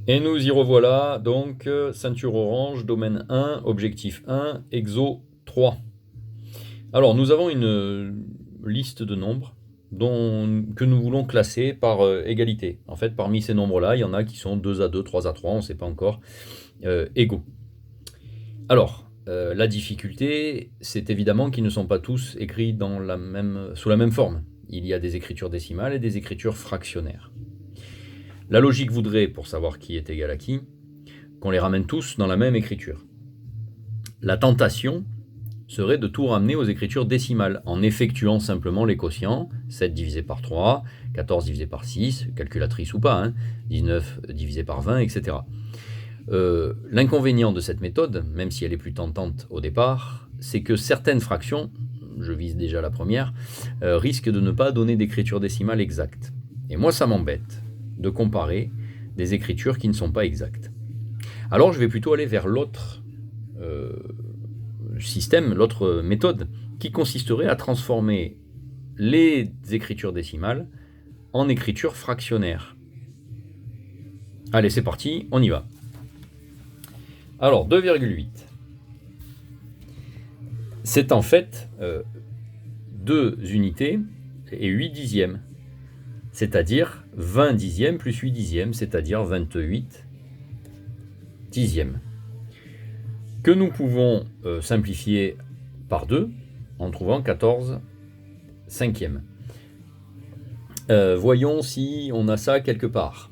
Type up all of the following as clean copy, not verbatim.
Et nous y revoilà, donc ceinture orange, domaine 1, objectif 1, exo 3. Alors nous avons une liste de nombres que nous voulons classer par égalité. En fait, parmi ces nombres-là, il y en a qui sont 2 à 2, 3 à 3, on ne sait pas encore, égaux. Alors, la difficulté, c'est évidemment qu'ils ne sont pas tous écrits sous la même forme. Il y a des écritures décimales et des écritures fractionnaires. La logique voudrait, pour savoir qui est égal à qui, qu'on les ramène tous dans la même écriture. La tentation serait de tout ramener aux écritures décimales, en effectuant simplement les quotients, 7 divisé par 3, 14 divisé par 6, calculatrice ou pas, 19 divisé par 20, etc. L'inconvénient de cette méthode, même si elle est plus tentante au départ, c'est que certaines fractions, je vise déjà la première, risquent de ne pas donner d'écriture décimale exacte. Et moi, ça m'embête de comparer des écritures qui ne sont pas exactes. Alors je vais plutôt aller vers l'autre système, l'autre méthode, qui consisterait à transformer les écritures décimales en écriture fractionnaire. Allez, c'est parti, on y va. Alors, 2,8. C'est en fait 2 unités et 8 dixièmes. C'est-à-dire 20 dixièmes plus 8 dixièmes, c'est-à-dire 28 dixièmes. Que nous pouvons simplifier par 2 en trouvant 14 cinquièmes. Voyons si on a ça quelque part.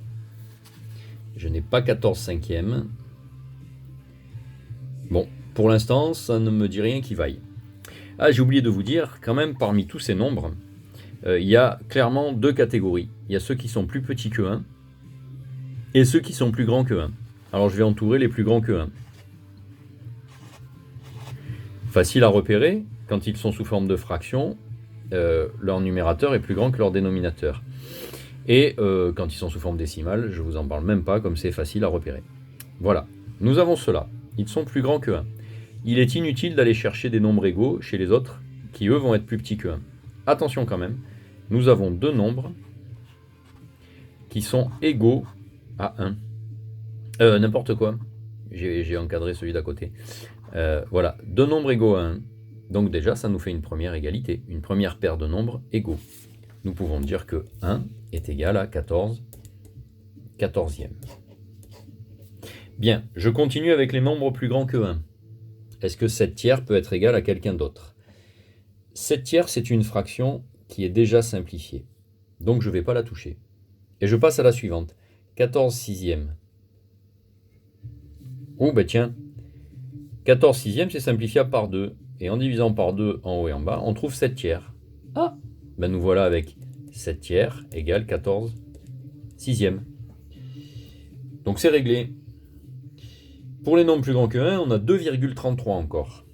Je n'ai pas 14 cinquièmes. Bon, pour l'instant, ça ne me dit rien qui vaille. Ah, j'ai oublié de vous dire, quand même, parmi tous ces nombres, il y a clairement 2 catégories. Il y a ceux qui sont plus petits que 1 et ceux qui sont plus grands que 1. Alors je vais entourer les plus grands que 1. Facile à repérer, quand ils sont sous forme de fraction, leur numérateur est plus grand que leur dénominateur. Et quand ils sont sous forme décimale, je ne vous en parle même pas, comme c'est facile à repérer. Voilà, nous avons cela. Ils sont plus grands que 1. Il est inutile d'aller chercher des nombres égaux chez les autres, qui eux vont être plus petits que 1. Attention quand même, nous avons 2 nombres qui sont égaux à 1. N'importe quoi, j'ai encadré celui d'à côté. Voilà, 2 nombres égaux à 1. Donc déjà, ça nous fait une première égalité, une première paire de nombres égaux. Nous pouvons dire que 1 est égal à 14 quatorzièmes. Bien, je continue avec les nombres plus grands que 1. Est-ce que 7 tiers peut être égal à quelqu'un d'autre? 7 tiers, c'est une fraction qui est déjà simplifiée. Donc je ne vais pas la toucher. Et je passe à la suivante. 14 sixièmes. Oh, ben tiens. 14 sixièmes, c'est simplifiable par 2. Et en divisant par 2 en haut et en bas, on trouve 7 tiers. Ah, ben nous voilà avec 7 tiers égale 14 sixièmes. Donc c'est réglé. Pour les nombres plus grands que 1, on a 2,33 encore.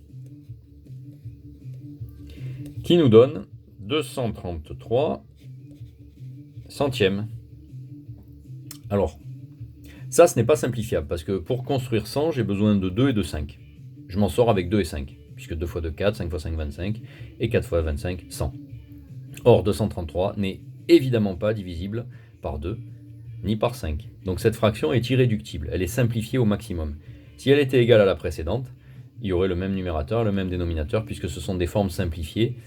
Qui nous donne 233 centièmes. Alors, ça, ce n'est pas simplifiable, parce que pour construire 100, j'ai besoin de 2 et de 5. Je m'en sors avec 2 et 5, puisque 2 fois 2, 4, 5 fois 5, 25, et 4 fois 25, 100. Or, 233 n'est évidemment pas divisible par 2, ni par 5. Donc cette fraction est irréductible, elle est simplifiée au maximum. Si elle était égale à la précédente, il y aurait le même numérateur, le même dénominateur, puisque ce sont des formes simplifiées.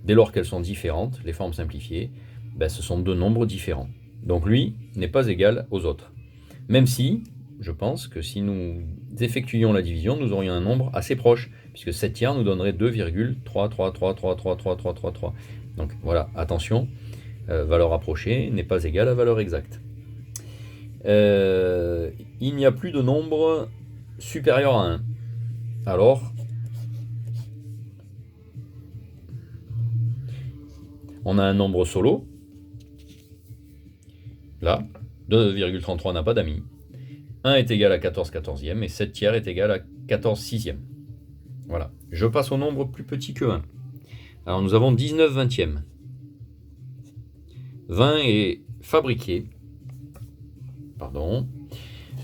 Dès lors qu'elles sont différentes, les formes simplifiées, ce sont 2 nombres différents. Donc lui n'est pas égal aux autres. Même si, je pense que si nous effectuions la division, nous aurions un nombre assez proche, puisque 7 tiers nous donnerait 2,333333333. Donc voilà, attention, valeur approchée n'est pas égale à valeur exacte. Il n'y a plus de nombre supérieur à 1. Alors, on a un nombre solo. Là, 2,33 n'a pas d'amis. 1 est égal à 14 quatorzièmes et 7 tiers est égal à 14 sixièmes. Voilà. Je passe au nombre plus petit que 1. Alors nous avons 19 vingtièmes. 20 est fabriqué.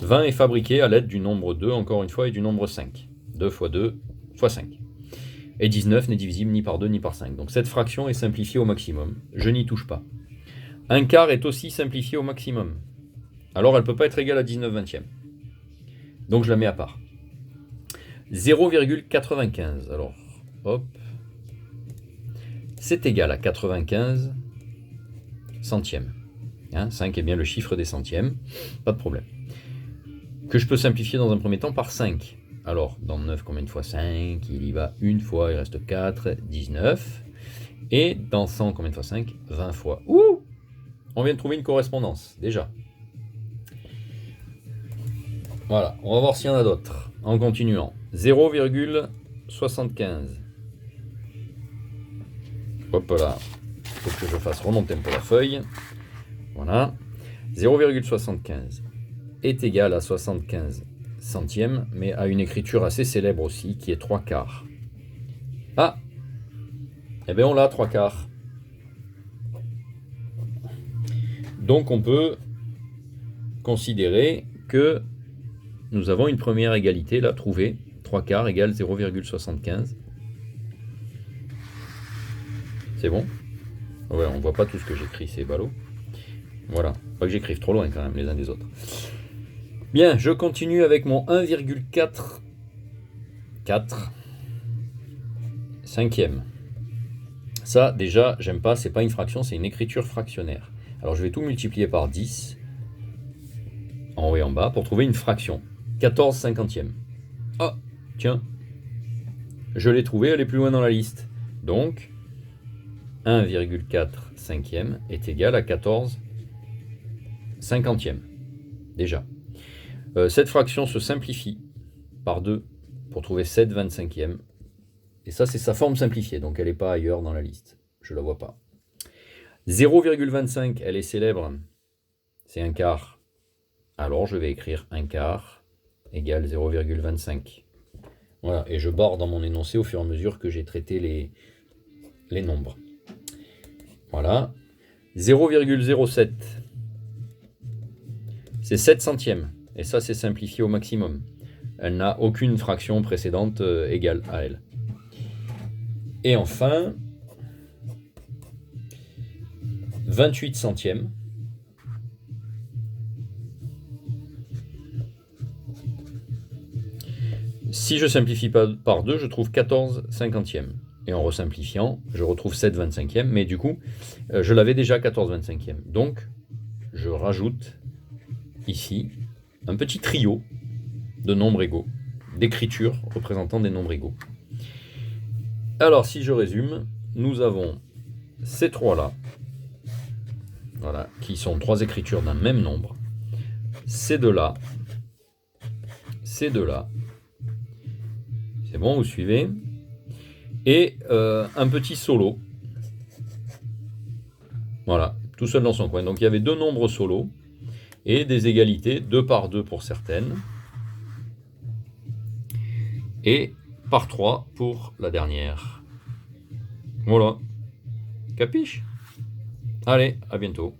20 est fabriqué à l'aide du nombre 2, encore une fois, et du nombre 5. 2 fois 2 fois 5. Et 19 n'est divisible ni par 2 ni par 5. Donc cette fraction est simplifiée au maximum. Je n'y touche pas. Un quart est aussi simplifié au maximum. alors elle ne peut pas être égale à 19 vingtièmes. Donc je la mets à part. 0,95. Alors, hop. C'est égal à 95 centièmes. 5 est bien le chiffre des centièmes. Pas de problème. Que je peux simplifier dans un premier temps par 5. Alors, dans 9, combien de fois 5? Il y va une fois, il reste 4, 19. Et dans 100, combien de fois 5? 20 fois. Ouh! On vient de trouver une correspondance, déjà. Voilà, on va voir s'il y en a d'autres. En continuant. 0,75. Hop là. Il faut que je fasse remonter un peu la feuille. Voilà. 0,75 est égal à 75 centièmes, mais à une écriture assez célèbre aussi, qui est 3/4. Ah! Eh bien on l'a, 3/4. Donc on peut considérer que nous avons une première égalité là trouvée. 3/4 égale 0,75. C'est bon? Ouais, on voit pas tout ce que j'écris, c'est ballot. Voilà, pas que j'écrive trop loin quand même les uns des autres. Bien, je continue avec mon 1,4 cinquième. Ça, déjà, j'aime pas, c'est pas une fraction, c'est une écriture fractionnaire. Alors je vais tout multiplier par 10, en haut et en bas, pour trouver une fraction. 14 cinquantièmes. Ah, tiens, je l'ai trouvée, elle est plus loin dans la liste. Donc, 1,4 cinquième est égal à 14 cinquantièmes. Déjà. Cette fraction se simplifie par 2 pour trouver 7 25e. Et ça, c'est sa forme simplifiée, donc elle n'est pas ailleurs dans la liste. Je ne la vois pas. 0,25, elle est célèbre. C'est 1/4. Alors, je vais écrire 1/4 égale 0,25. Voilà, et je barre dans mon énoncé au fur et à mesure que j'ai traité les nombres. Voilà. 0,07. C'est 7 centièmes. Et ça, c'est simplifié au maximum. Elle n'a aucune fraction précédente égale à elle. Et enfin, 28 centièmes. Si je simplifie pas par 2, je trouve 14 cinquantièmes. Et en resimplifiant, je retrouve 7 25e. Mais du coup, je l'avais déjà 14 25e. Donc, je rajoute ici un petit trio de nombres égaux, d'écritures représentant des nombres égaux. Alors, si je résume, nous avons ces trois-là, voilà, qui sont trois écritures d'un même nombre, ces deux-là, ces deux-là, c'est bon, vous suivez, et un petit solo, voilà, tout seul dans son coin. Donc il y avait deux nombres solos, et des égalités, 2 par 2 pour certaines, et par 3 pour la dernière. Voilà. Capiche? Allez, à bientôt.